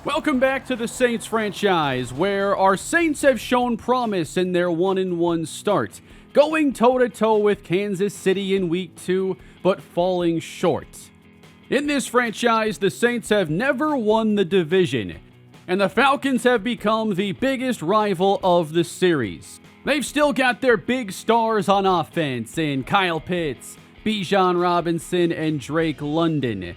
Welcome back to the Saints franchise, where our Saints have shown promise in their 1-1 start, going toe-to-toe with Kansas City in Week 2, but falling short. In this franchise, the Saints have never won the division, and the Falcons have become the biggest rival of the series. They've still got their big stars on offense in Kyle Pitts, Bijan Robinson, and Drake London.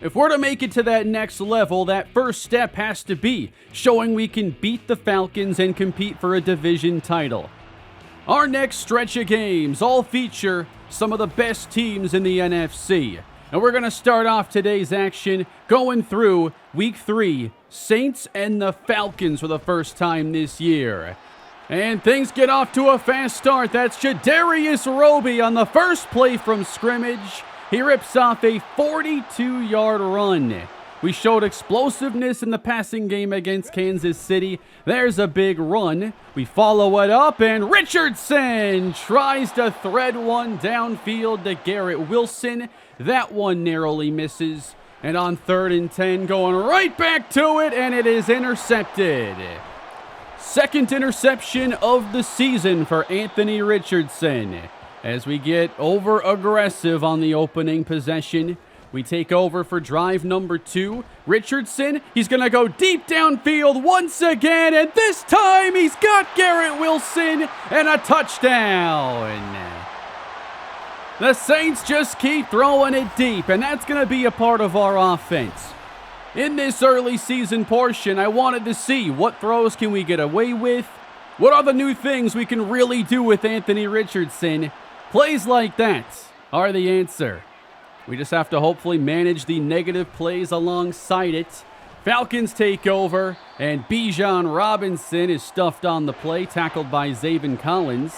If we're to make it to that next level, that first step has to be showing we can beat the Falcons and compete for a division title. Our next stretch of games all feature some of the best teams in the NFC. And we're going to start off today's action going through Week 3, Saints and the Falcons for the first time this year. And things get off to a fast start. That's Jadarius Roby on the first play from scrimmage. He rips off a 42-yard run. We showed explosiveness in the passing game against Kansas City. There's a big run. We follow it up, and Richardson tries to thread one downfield to Garrett Wilson. That one narrowly misses. And on 3rd and 10, going right back to it, and it is intercepted. Second interception of the season for Anthony Richardson. As we get over-aggressive on the opening possession, we take over for drive number 2. Richardson, he's going to go deep downfield once again, and this time he's got Garrett Wilson and a touchdown. The Saints just keep throwing it deep, and that's going to be a part of our offense. In this early season portion, I wanted to see what throws can we get away with. What are the new things we can really do with Anthony Richardson? Plays like that are the answer. We just have to hopefully manage the negative plays alongside it. Falcons take over, and Bijan Robinson is stuffed on the play, tackled by Zaven Collins.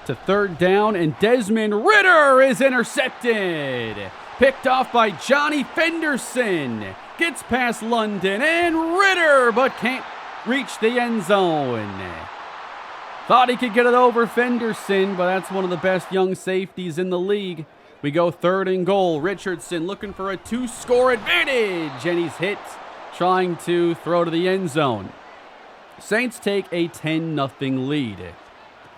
To 3rd down, and Desmond Ridder is intercepted. Picked off by Johnny Fenderson. Gets past London and Ridder, but can't reach the end zone. Thought he could get it over Fenderson, but that's one of the best young safeties in the league. We go 3rd and goal. Richardson looking for a 2-score advantage, and he's hit trying to throw to the end zone. Saints take a 10-0 lead.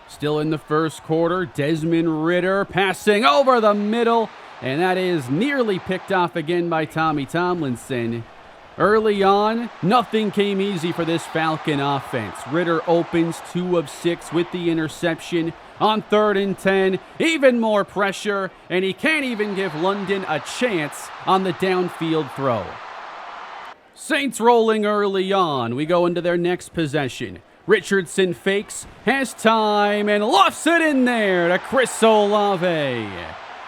Still in the first quarter, Desmond Ridder passing over the middle, and that is nearly picked off again by Tommy Tomlinson. Early on, nothing came easy for this Falcon offense. Ridder opens 2 of 6 with the interception. On 3rd and 10, even more pressure, and he can't even give London a chance on the downfield throw. Saints rolling early on. We go into their next possession. Richardson fakes, has time, and lofts it in there to Chris Olave.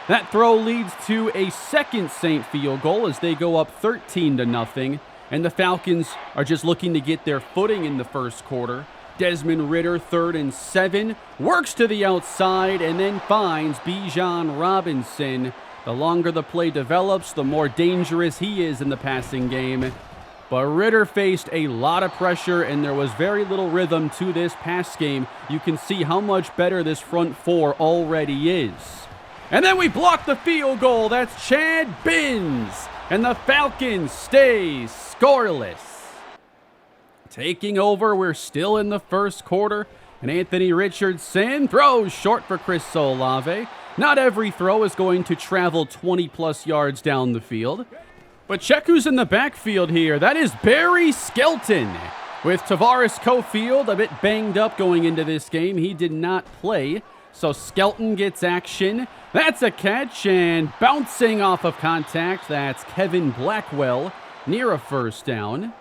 That throw leads to a second Saint field goal as they go up 13-0, and the Falcons are just looking to get their footing in the first quarter. Desmond Ridder, 3rd and 7, works to the outside and then finds Bijan Robinson. The longer the play develops, the more dangerous he is in the passing game. But Ridder faced a lot of pressure, and there was very little rhythm to this pass game. You can see how much better this front four already is. And then we block the field goal. That's Chad Binns. And the Falcons stay scoreless. Taking over, we're still in the first quarter. And Anthony Richardson throws short for Chris Olave. Not every throw is going to travel 20-plus yards down the field. But check who's in the backfield here. That is Barry Skelton. With Tavares Cofield a bit banged up going into this game, he did not play. So Skelton gets action. That's a catch, and bouncing off of contact, that's Kevin Blackwell near a first down.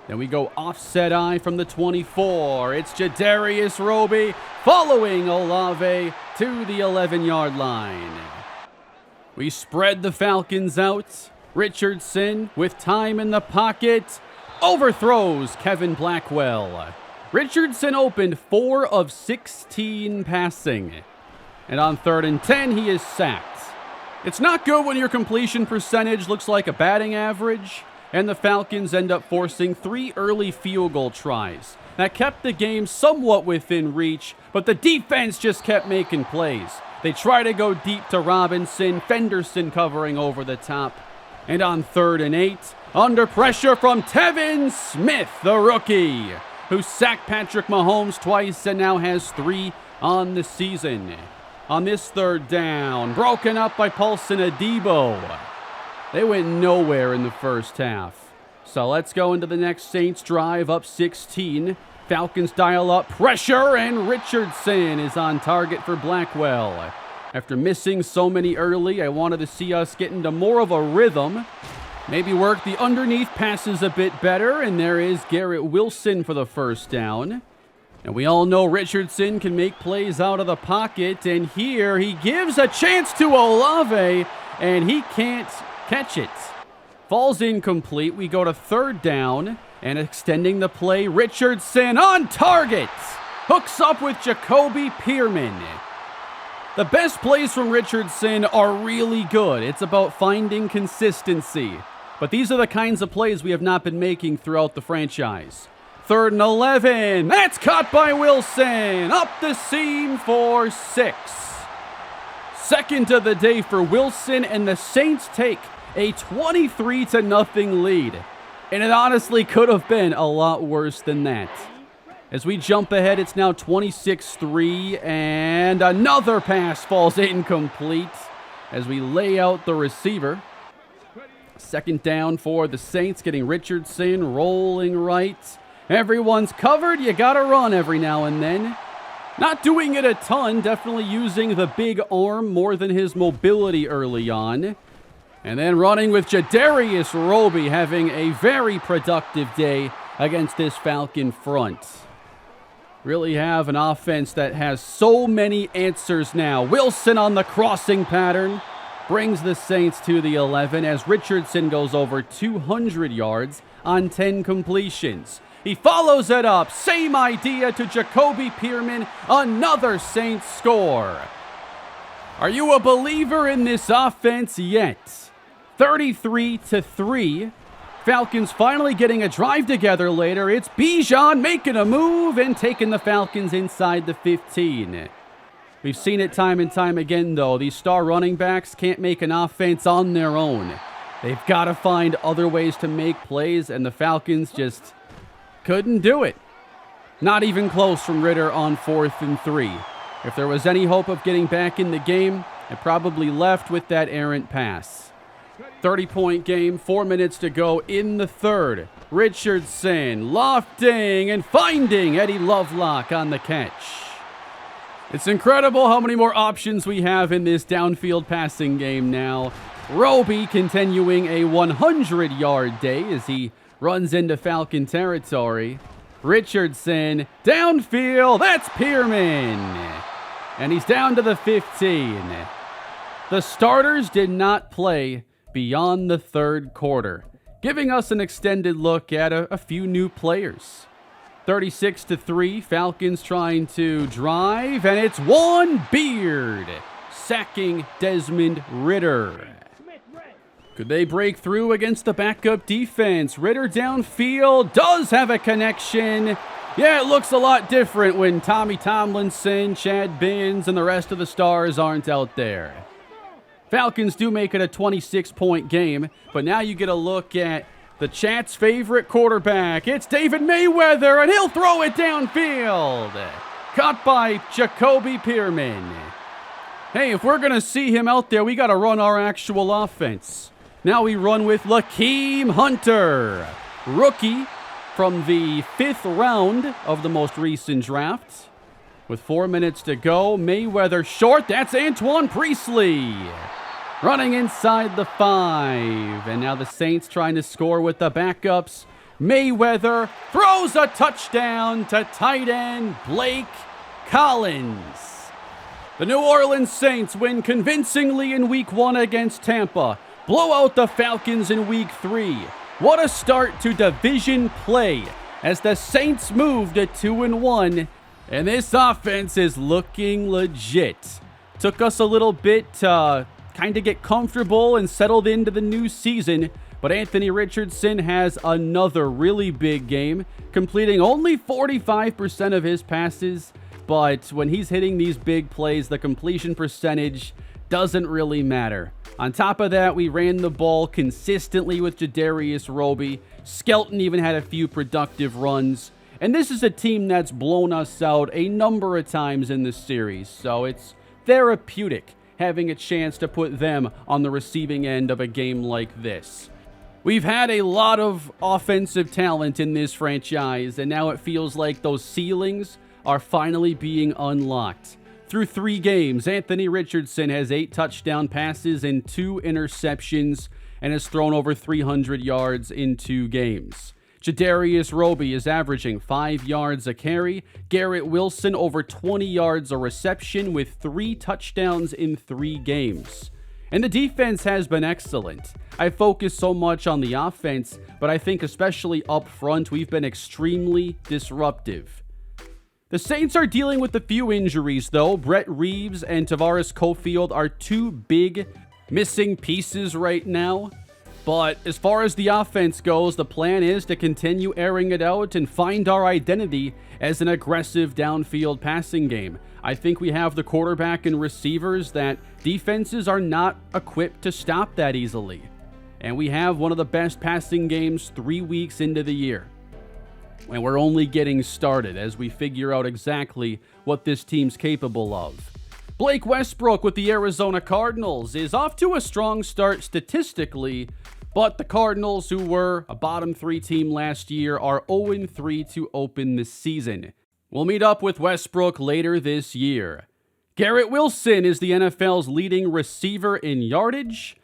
Then we go offset eye from the 24. It's Jadarius Roby following Olave to the 11-yard line. We spread the Falcons out. Richardson with time in the pocket overthrows Kevin Blackwell. Richardson opened 4 of 16 passing. And on 3rd and 10, he is sacked. It's not good when your completion percentage looks like a batting average, and the Falcons end up forcing 3 early field goal tries. That kept the game somewhat within reach, but the defense just kept making plays. They try to go deep to Robinson, Fenderson covering over the top. And on 3rd and 8, under pressure from Tevin Smith, the rookie, who sacked Patrick Mahomes twice and now has 3 on the season. On this 3rd down, broken up by Paulson Adebo. They went nowhere in the first half. So let's go into the next Saints drive, up 16. Falcons dial up pressure, and Richardson is on target for Blackwell. After missing so many early, I wanted to see us get into more of a rhythm. Maybe work the underneath passes a bit better, and there is Garrett Wilson for the first down. And we all know Richardson can make plays out of the pocket, and here he gives a chance to Olave, and he can't catch it. Falls incomplete. We go to 3rd down, and extending the play, Richardson on target. Hooks up with Jacoby Pearman. The best plays from Richardson are really good. It's about finding consistency. But these are the kinds of plays we have not been making throughout the franchise. 3rd and 11. That's caught by Wilson. Up the seam for 6. Second of the day for Wilson, and the Saints take a 23-0 lead. And it honestly could have been a lot worse than that. As we jump ahead, it's now 26-3, and another pass falls incomplete as we lay out the receiver. 2nd down for the Saints, getting Richardson rolling right. Everyone's covered. You gotta run every now and then. Not doing it a ton, definitely using the big arm more than his mobility early on. And then running with Jadarius Roby, having a very productive day against this Falcon front. Really have an offense that has so many answers now. Wilson on the crossing pattern brings the Saints to the 11 as Richardson goes over 200 yards on 10 completions. He follows it up. Same idea to Jacoby Pearman. Another Saints score. Are you a believer in this offense yet? 33-3. Falcons finally getting a drive together later. It's Bijan making a move and taking the Falcons inside the 15. We've seen it time and time again, though. These star running backs can't make an offense on their own. They've got to find other ways to make plays, and the Falcons just couldn't do it. Not even close from Ritter on 4th and 3. If there was any hope of getting back in the game, it probably left with that errant pass. 30-point game, 4 minutes to go in the 3rd. Richardson lofting and finding Eddie Lovelock on the catch. It's incredible how many more options we have in this downfield passing game now. Roby continuing a 100-yard day as he runs into Falcon territory. Richardson downfield. That's Pearman. And he's down to the 15. The starters did not play beyond the 3rd quarter, giving us an extended look at a few new players. 36-3, Falcons trying to drive, and it's one Beard sacking Desmond Ritter. Could they break through against the backup defense? Ritter downfield does have a connection. Yeah, it looks a lot different when Tommy Tomlinson, Chad Binns, and the rest of the stars aren't out there. Falcons do make it a 26-point game, but now you get a look at the chat's favorite quarterback. It's David Mayweather, and he'll throw it downfield. Caught by Jacoby Pearman. Hey, if we're going to see him out there, we got to run our actual offense. Now we run with Lakeem Hunter, rookie from the 5th round of the most recent draft. With 4 minutes to go, Mayweather short. That's Antoine Priestley. Running inside the 5. And now the Saints trying to score with the backups. Mayweather throws a touchdown to tight end Blake Collins. The New Orleans Saints win convincingly in Week 1 against Tampa. Blow out the Falcons in Week 3. What a start to division play as the Saints move to 2-1. And this offense is looking legit. Took us a little bit to kind of get comfortable and settled into the new season. But Anthony Richardson has another really big game, completing only 45% of his passes. But when he's hitting these big plays, the completion percentage doesn't really matter. On top of that, we ran the ball consistently with Jadarius Roby. Skelton even had a few productive runs. And this is a team that's blown us out a number of times in this series, so it's therapeutic having a chance to put them on the receiving end of a game like this. We've had a lot of offensive talent in this franchise, and now it feels like those ceilings are finally being unlocked. Through 3 games, Anthony Richardson has 8 touchdown passes and 2 interceptions, and has thrown over 300 yards in 2 games. Jadarius Roby is averaging 5 yards a carry. Garrett Wilson over 20 yards a reception with 3 touchdowns in 3 games. And the defense has been excellent. I focus so much on the offense, but I think especially up front, we've been extremely disruptive. The Saints are dealing with a few injuries, though. Brett Reeves and Tavares Cofield are 2 big missing pieces right now. But as far as the offense goes, the plan is to continue airing it out and find our identity as an aggressive downfield passing game. I think we have the quarterback and receivers that defenses are not equipped to stop that easily. And we have one of the best passing games 3 weeks into the year. And we're only getting started as we figure out exactly what this team's capable of. Blake Westbrook with the Arizona Cardinals is off to a strong start statistically, but the Cardinals, who were a bottom 3 team last year, are 0-3 to open the season. We'll meet up with Westbrook later this year. Garrett Wilson is the NFL's leading receiver in yardage.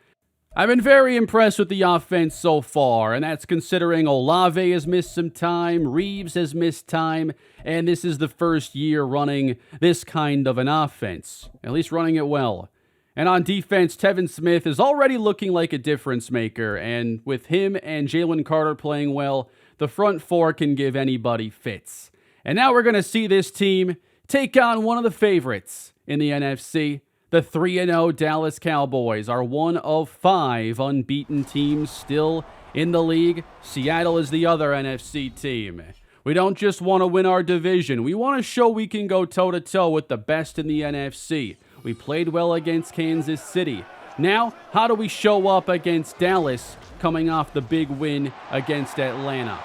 I've been very impressed with the offense so far, and that's considering Olave has missed some time, Reeves has missed time, and this is the first year running this kind of an offense, at least running it well. And on defense, Tevin Smith is already looking like a difference maker, and with him and Jalen Carter playing well, the front 4 can give anybody fits. And now we're going to see this team take on one of the favorites in the NFC. The 3-0 Dallas Cowboys are one of 5 unbeaten teams still in the league. Seattle is the other NFC team. We don't just want to win our division. We want to show we can go toe-to-toe with the best in the NFC. We played well against Kansas City. Now, how do we show up against Dallas coming off the big win against Atlanta?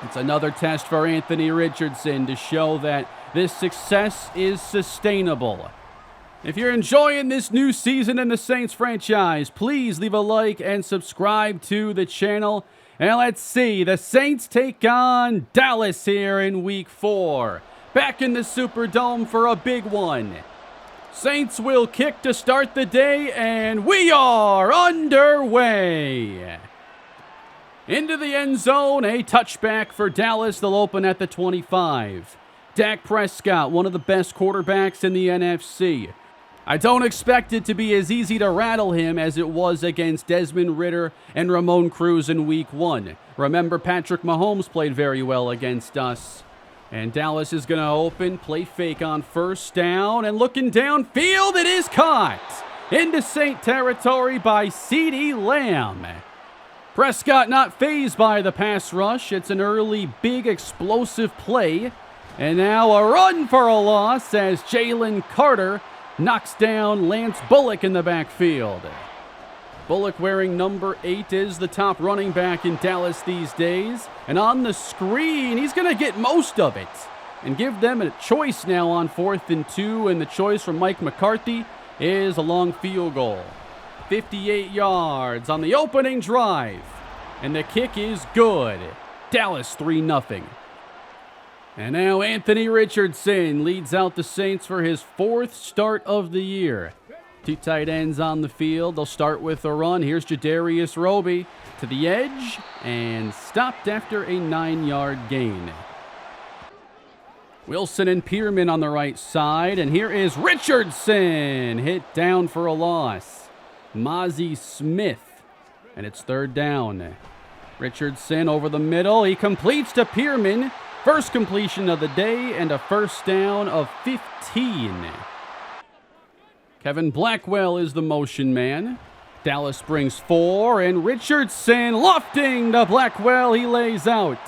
It's another test for Anthony Richardson to show that this success is sustainable. If you're enjoying this new season in the Saints franchise, please leave a like and subscribe to the channel. And let's see, the Saints take on Dallas here in Week 4. Back in the Superdome for a big one. Saints will kick to start the day, and we are underway. Into the end zone, a touchback for Dallas. They'll open at the 25. Dak Prescott, one of the best quarterbacks in the NFC. I don't expect it to be as easy to rattle him as it was against Desmond Ridder and Ramon Cruz in Week 1. Remember, Patrick Mahomes played very well against us. And Dallas is going to open, play fake on first down, and looking downfield, it is caught into Saint territory by CeeDee Lamb. Prescott not fazed by the pass rush. It's an early, big, explosive play. And now a run for a loss as Jalen Carter knocks down Lance Bullock in the backfield. Bullock, wearing number 8, is the top running back in Dallas these days. And on the screen, he's going to get most of it and give them a choice now on 4th and 2. And the choice from Mike McCarthy is a long field goal. 58 yards on the opening drive. And the kick is good. Dallas 3-0. And now Anthony Richardson leads out the Saints for his 4th start of the year. 2 tight ends on the field. They'll start with a run. Here's Jadarius Roby to the edge and stopped after a 9-yard gain. Wilson and Pearman on the right side. And here is Richardson, hit down for a loss. Mozzie Smith, and it's 3rd down. Richardson over the middle. He completes to Pearman. First completion of the day and a first down of 15. Kevin Blackwell is the motion man. Dallas brings 4, and Richardson lofting to Blackwell. He lays out,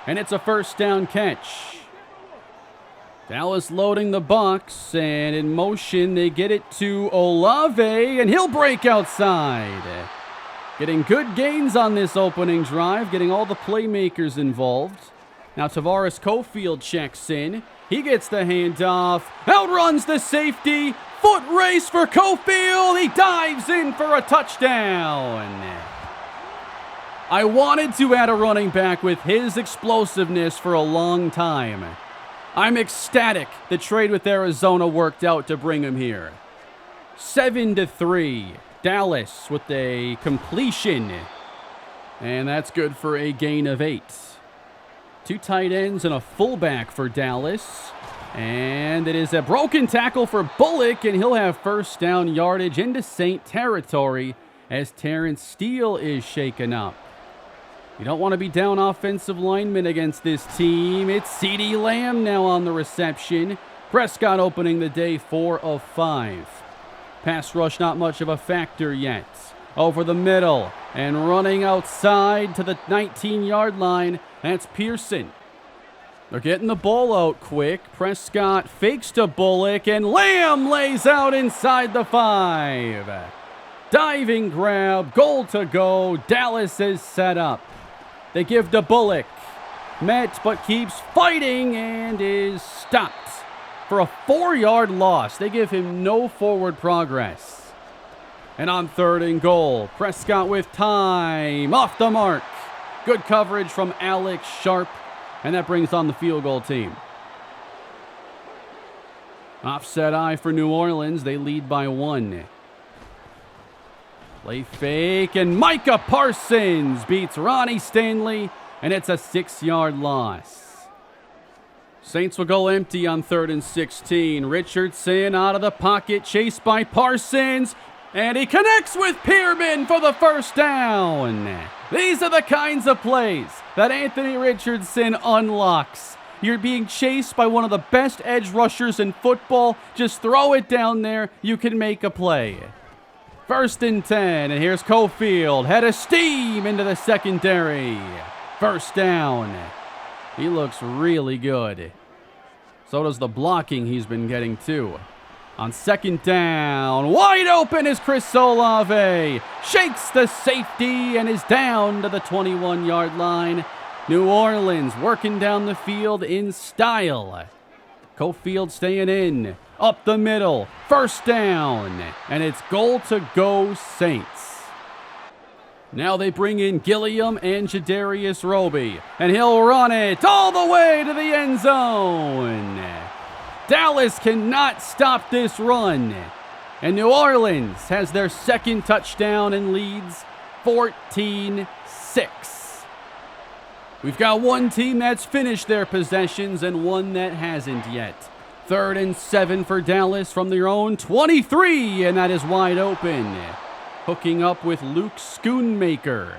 and it's a first down catch. Dallas loading the box, and in motion, they get it to Olave, and he'll break outside. Getting good gains on this opening drive, getting all the playmakers involved. Now Tavares Cofield checks in. He gets the handoff, outruns the safety, foot race for Cofield. He dives in for a touchdown. I wanted to add a running back with his explosiveness for a long time. I'm ecstatic the trade with Arizona worked out to bring him here. 7-3. Dallas with a completion. And that's good for a gain of 8. 2 tight ends and a fullback for Dallas. And it is a broken tackle for Bullock, and he'll have first down yardage into Saint territory as Terrence Steele is shaken up. You don't want to be down offensive linemen against this team. It's CeeDee Lamb now on the reception. Prescott opening the day 4 of 5. Pass rush not much of a factor yet. Over the middle and running outside to the 19-yard line. That's Pearson. They're getting the ball out quick. Prescott fakes to Bullock, and Lamb lays out inside the 5. Diving grab, goal to go. Dallas is set up. They give to Bullock. Met, but keeps fighting and is stopped for a 4-yard loss. They give him no forward progress. And on 3rd and goal, Prescott with time. Off the mark. Good coverage from Alex Sharp. And that brings on the field goal team. Offset eye for New Orleans. They lead by 1. Play fake, and Micah Parsons beats Ronnie Stanley, and it's a 6-yard loss. Saints will go empty on 3rd and 16. Richardson out of the pocket, chased by Parsons, and he connects with Pearman for the first down. These are the kinds of plays that Anthony Richardson unlocks. You're being chased by one of the best edge rushers in football. Just throw it down there. You can make a play. 1st and 10, and here's Cofield. Head of steam into the secondary. First down. He looks really good. So does the blocking he's been getting too. On 2nd down, wide open is Chris Olave. Shakes the safety and is down to the 21-yard line. New Orleans working down the field in style. Cofield staying in. Up the middle. First down. And it's goal to go Saints. Now they bring in Gilliam and Jadarius Roby. And he'll run it all the way to the end zone. Dallas cannot stop this run. And New Orleans has their 2nd touchdown and leads 14-6. We've got one team that's finished their possessions and one that hasn't yet. 3rd and 7 for Dallas from their own 23, and that is wide open. Hooking up with Luke Schoonmaker.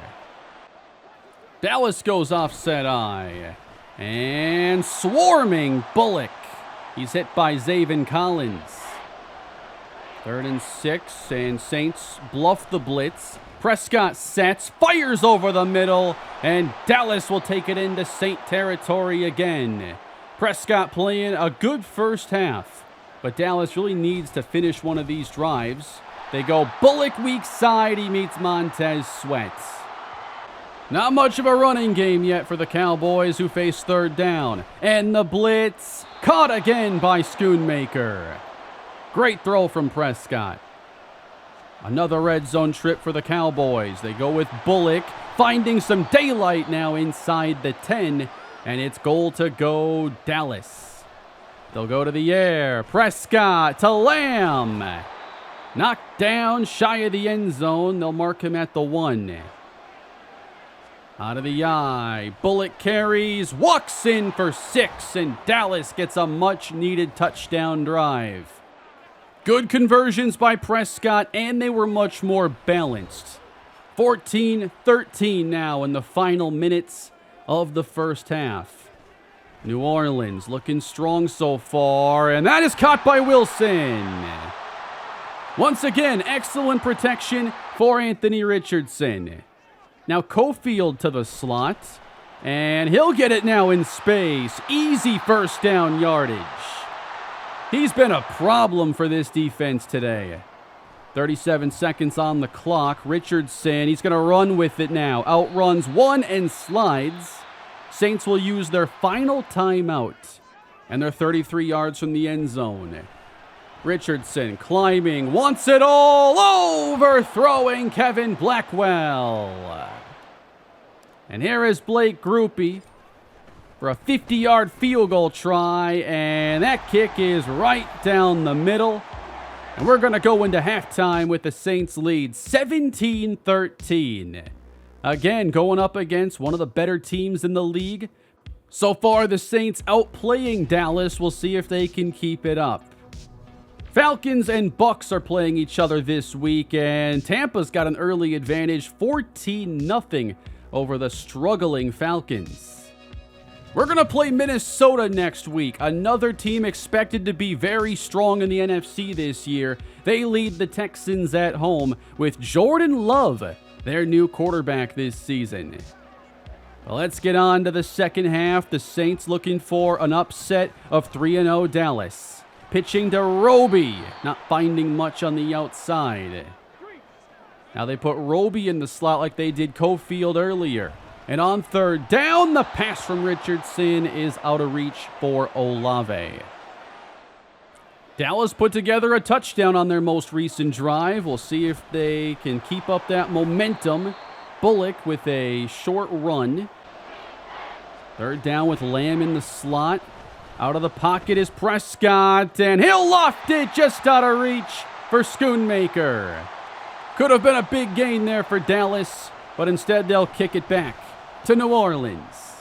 Dallas goes offset eye. And swarming Bullock. He's hit by Zaven Collins. 3rd and 6, and Saints bluff the blitz. Prescott sets, fires over the middle, and Dallas will take it into Saint territory again. Prescott playing a good first half, but Dallas really needs to finish one of these drives. They go Bullock weak side, he meets Montez Sweat. Not much of a running game yet for the Cowboys, who face 3rd down. And the blitz, caught again by Schoonmaker. Great throw from Prescott. Another red zone trip for the Cowboys. They go with Bullock, finding some daylight now inside the 10, and it's goal to go Dallas. They'll go to the air. Prescott to Lamb. Knocked down shy of the end zone. They'll mark him at the 1. Out of the eye. Bullock carries, walks in for 6, and Dallas gets a much-needed touchdown drive. Good conversions by Prescott, and they were much more balanced. 14-13 now in the final minutes of the first half. New Orleans looking strong so far, and that is caught by Wilson. Once again, excellent protection for Anthony Richardson. Now Cofield to the slot, and he'll get it now in space. Easy first down yardage. He's been a problem for this defense today. 37 seconds on the clock. Richardson, he's going to run with it now. Outruns one and slides. Saints will use their final timeout. And they're 33 yards from the end zone. Richardson climbing, wants it all, overthrowing Kevin Blackwell. And here is Blake Groupie for a 50-yard field goal try, and that kick is right down the middle. And we're going to go into halftime with the Saints lead 17-13. Again, going up against one of the better teams in the league. So far, the Saints outplaying Dallas. We'll see if they can keep it up. Falcons and Bucks are playing each other this week, and Tampa's got an early advantage, 14-0 over the struggling Falcons. We're going to play Minnesota next week, another team expected to be very strong in the NFC this year. They lead the Texans at home with Jordan Love, their new quarterback this season. Well, let's get on to the second half. The Saints looking for an upset of 3-0 Dallas. Pitching to Roby, not finding much on the outside. Now they put Roby in the slot like they did Cofield earlier. And on third down, the pass from Richardson is out of reach for Olave. Dallas put together a touchdown on their most recent drive. We'll see if they can keep up that momentum. Bullock with a short run. Third down with Lamb in the slot. Out of the pocket is Prescott, and he'll loft it just out of reach for Schoonmaker. Could have been a big gain there for Dallas, but instead they'll kick it back to New Orleans.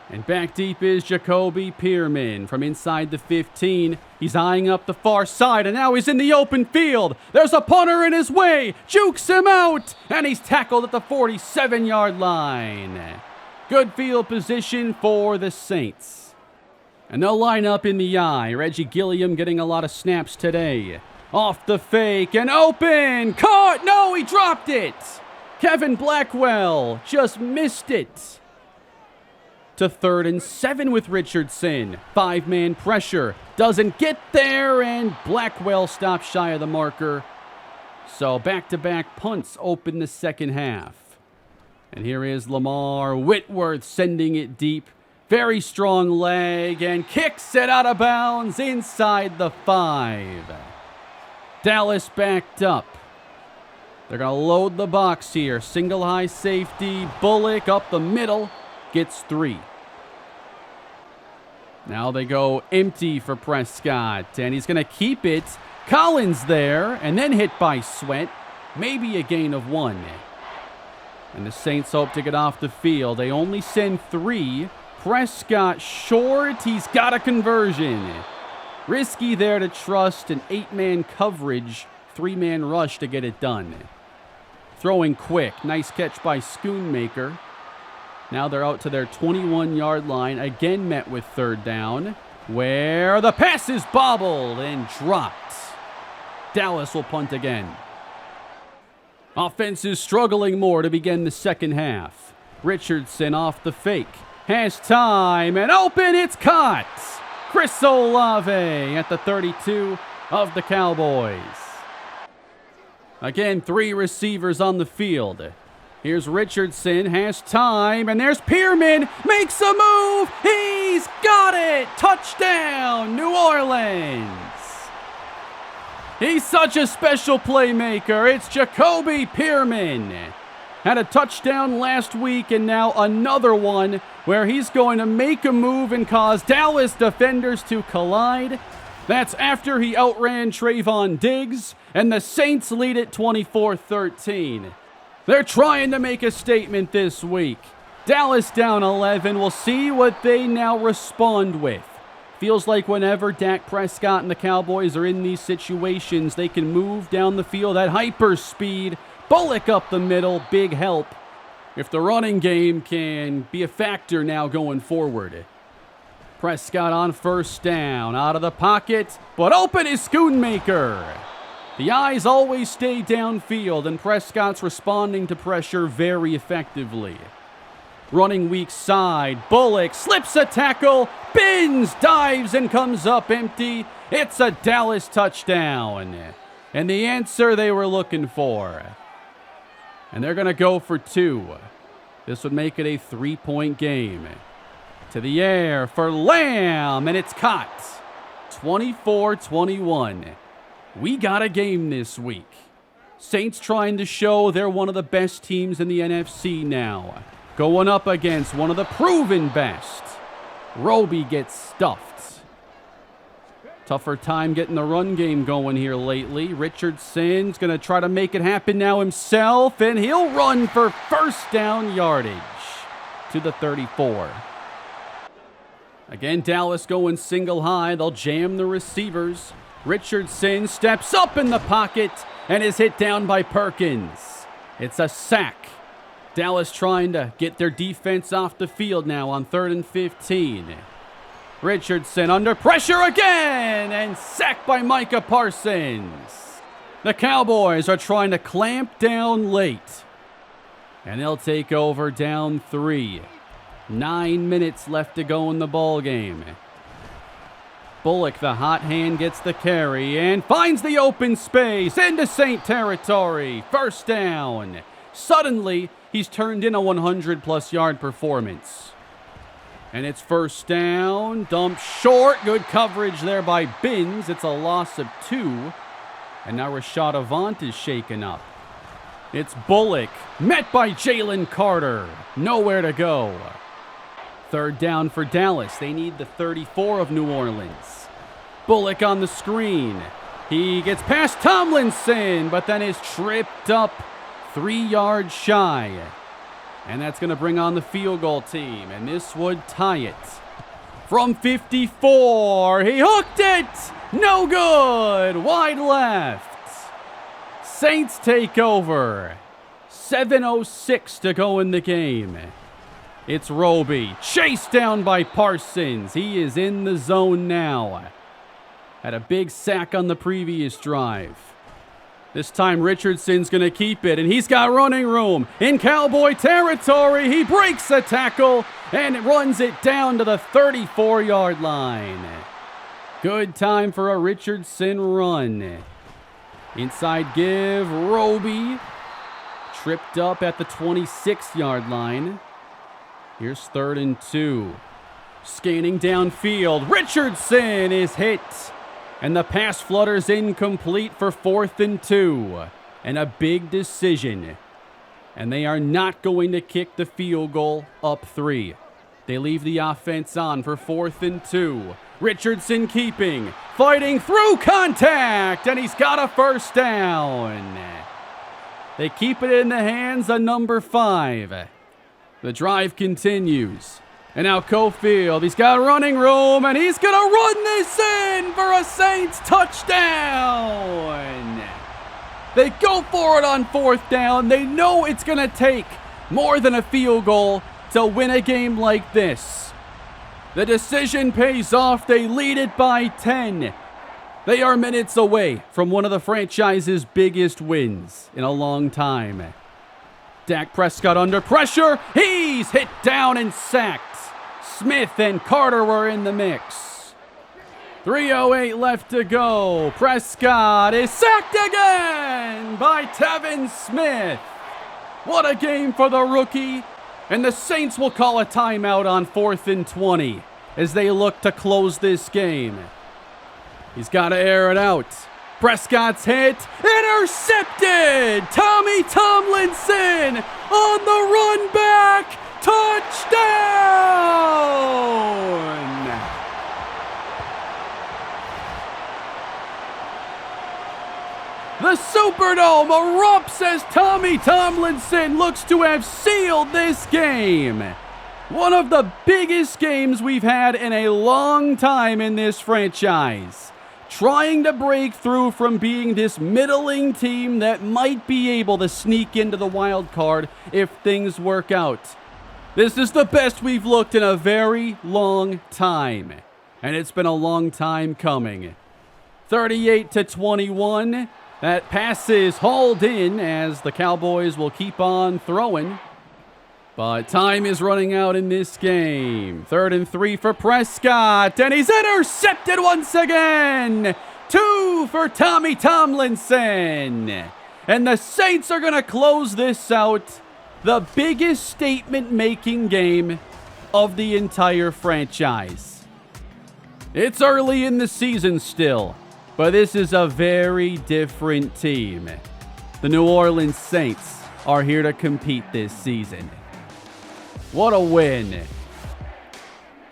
And back deep is Jacoby Pearman from inside the 15. He's eyeing up the far side, and now he's in the open field. There's a punter in his way, jukes him out, and he's tackled at the 47-yard line. Good field position for the Saints. And they'll line up in the eye. Reggie Gilliam getting a lot of snaps today. Off the fake and open. Caught. No, he dropped it. Kevin Blackwell just missed it. To 3rd and 7 with Richardson. 5-man pressure. Doesn't get there, and Blackwell stops shy of the marker. So back-to-back punts open the second half. And here is Lamar Whitworth sending it deep. Very strong leg, and kicks it out of bounds inside the 5. Dallas backed up. They're going to load the box here. Single high safety. Bullock up the middle. Gets 3. Now they go empty for Prescott, and he's going to keep it. Collins there, and then hit by Sweat. Maybe a gain of 1. And the Saints hope to get off the field. They only send 3. Prescott short. He's got a conversion. Risky there to trust an 8-man coverage, 3-man rush to get it done. Throwing quick. Nice catch by Schoonmaker. Now they're out to their 21-yard line. Again met with third down, where the pass is bobbled and dropped. Dallas will punt again. Offense is struggling more to begin the second half. Richardson off the fake. Has time, and open, it's caught. Chris Olave at the 32 of the Cowboys. Again, 3 receivers on the field. Here's Richardson, has time, and there's Pearman, makes a move. He's got it. Touchdown, New Orleans. He's such a special playmaker. It's Jacoby Pearman. Had a touchdown last week, and now another one where he's going to make a move and cause Dallas defenders to collide. That's after he outran Trayvon Diggs, and the Saints lead it 24-13. They're trying to make a statement this week. Dallas down 11. We'll see what they now respond with. Feels like whenever Dak Prescott and the Cowboys are in these situations, they can move down the field at hyper speed. Bullock up the middle, big help. If the running game can be a factor now going forward. Prescott on first down, out of the pocket, but open is Schoonmaker. The eyes always stay downfield, and Prescott's responding to pressure very effectively. Running weak side. Bullock slips a tackle. Bins, dives, and comes up empty. It's a Dallas touchdown. And the answer they were looking for. And they're going to go for 2. This would make it a 3-point game. To the air for Lamb, and it's caught. 24-21. We got a game this week. Saints trying to show they're one of the best teams in the NFC now. Going up against one of the proven best. Roby gets stuffed. Tougher time getting the run game going here lately. Richardson's going to try to make it happen now himself, and he'll run for first down yardage to the 34. Again, Dallas going single high. They'll jam the receivers. Richardson steps up in the pocket and is hit down by Perkins. It's a sack. Dallas trying to get their defense off the field now on 3rd and 15. Richardson under pressure again and sacked by Micah Parsons. The Cowboys are trying to clamp down late. And they'll take over down 3. 9 minutes left to go in the ball game. Bullock, the hot hand, gets the carry and finds the open space into Saint territory. First down. Suddenly, he's turned in a 100-plus yard performance. And it's first down. Dumped short. Good coverage there by Bins. It's a loss of 2. And now Rashad Avant is shaken up. It's Bullock, met by Jalen Carter. Nowhere to go. Third down for Dallas. They need the 34 of New Orleans. Bullock on the screen. He gets past Tomlinson, but then is tripped up 3 yards shy. And that's going to bring on the field goal team, and this would tie it. From 54, he hooked it! No good! Wide left. Saints take over. 7:06 to go in the game. It's Roby, chased down by Parsons. He is in the zone now. Had a big sack on the previous drive. This time Richardson's going to keep it, and he's got running room. In Cowboy territory, he breaks the tackle and runs it down to the 34-yard line. Good time for a Richardson run. Inside give, Roby. Tripped up at the 26-yard line. Here's 3rd and 2. Scanning downfield. Richardson is hit. And the pass flutters incomplete for 4th and 2. And a big decision. And they are not going to kick the field goal up 3. They leave the offense on for 4th and 2. Richardson keeping. Fighting through contact. And he's got a first down. They keep it in the hands of number 5. The drive continues. And now Cofield, he's got running room, and he's going to run this in for a Saints touchdown. They go for it on 4th down. They know it's going to take more than a field goal to win a game like this. The decision pays off. They lead it by 10. They are minutes away from one of the franchise's biggest wins in a long time. Dak Prescott under pressure. He's hit down and sacked. Smith and Carter were in the mix. 3:08 left to go. Prescott is sacked again by Tevin Smith. What a game for the rookie. And the Saints will call a timeout on 4th and 20 as they look to close this game. He's got to air it out. Prescott's hit. Intercepted! Tommy Tomlinson on the run back. Touchdown! The Superdome erupts as Tommy Tomlinson looks to have sealed this game. One of the biggest games we've had in a long time in this franchise. Trying to break through from being this middling team that might be able to sneak into the wild card if things work out. This is the best we've looked in a very long time. And it's been a long time coming. 38-21. That pass is hauled in as the Cowboys will keep on throwing. But time is running out in this game. 3rd and 3 for Prescott, and he's intercepted once again. 2 for Tommy Tomlinson. And the Saints are going to close this out. The biggest statement-making game of the entire franchise. It's early in the season still, but this is a very different team. The New Orleans Saints are here to compete this season. What a win.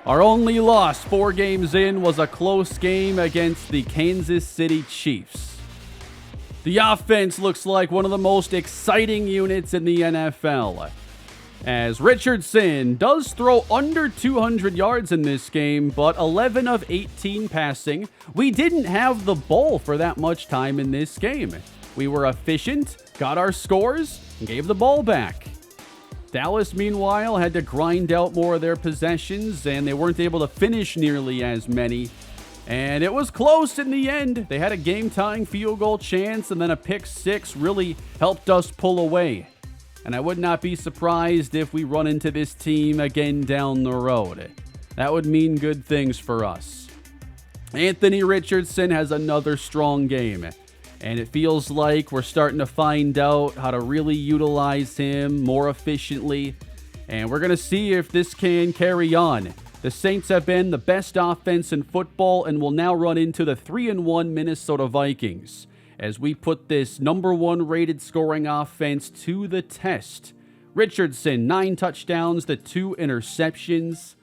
Our only loss 4 games in was a close game against the Kansas City Chiefs. The offense looks like one of the most exciting units in the NFL, as Richardson does throw under 200 yards in this game, but 11 of 18 passing. We didn't have the ball for that much time in this game. We were efficient, got our scores, and gave the ball back. Dallas, meanwhile, had to grind out more of their possessions, and they weren't able to finish nearly as many. And it was close in the end. They had a game-tying field goal chance, and then a pick 6 really helped us pull away. And I would not be surprised if we run into this team again down the road. That would mean good things for us. Anthony Richardson has another strong game. And it feels like we're starting to find out how to really utilize him more efficiently. And we're going to see if this can carry on. The Saints have been the best offense in football and will now run into the 3-1 Minnesota Vikings as we put this number 1 rated scoring offense to the test. Richardson, 9 touchdowns to 2 interceptions.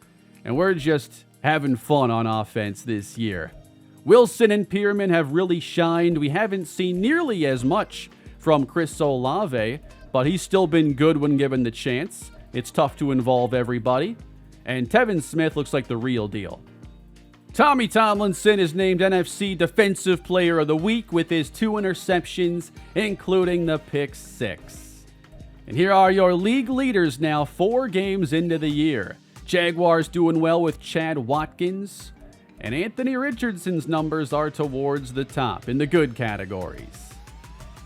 And we're just having fun on offense this year. Wilson and Pierman have really shined. We haven't seen nearly as much from Chris Olave, but he's still been good when given the chance. It's tough to involve everybody. And Tevin Smith looks like the real deal. Tommy Tomlinson is named NFC Defensive Player of the Week with his 2 interceptions, including the pick 6. And here are your league leaders now 4 games into the year. Jaguars doing well with Chad Watkins. And Anthony Richardson's numbers are towards the top in the good categories.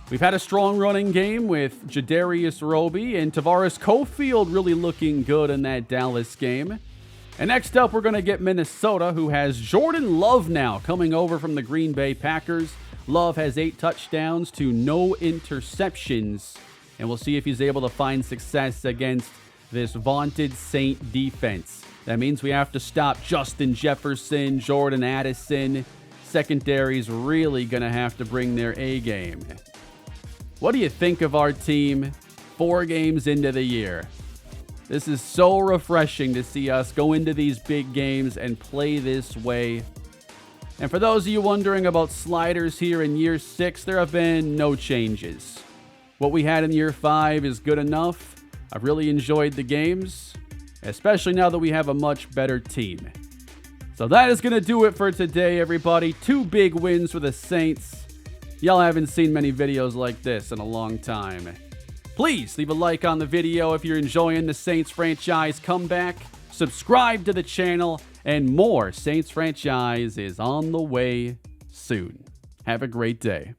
We've had a strong running game with Jadarius Roby and Tavares Cofield really looking good in that Dallas game. And next up, we're going to get Minnesota, who has Jordan Love now coming over from the Green Bay Packers. Love has 8 touchdowns to no interceptions. And we'll see if he's able to find success against this vaunted Saint defense. That means we have to stop Justin Jefferson, Jordan Addison. Secondary's really going to have to bring their A game. What do you think of our team 4 games into the year? This is so refreshing to see us go into these big games and play this way. And for those of you wondering about sliders here in year 6, there have been no changes. What we had in year 5 is good enough. I've really enjoyed the games, especially now that we have a much better team. So that is going to do it for today, everybody. 2 big wins for the Saints. Y'all haven't seen many videos like this in a long time. Please leave a like on the video if you're enjoying the Saints franchise comeback. Subscribe to the channel, and more Saints franchise is on the way soon. Have a great day.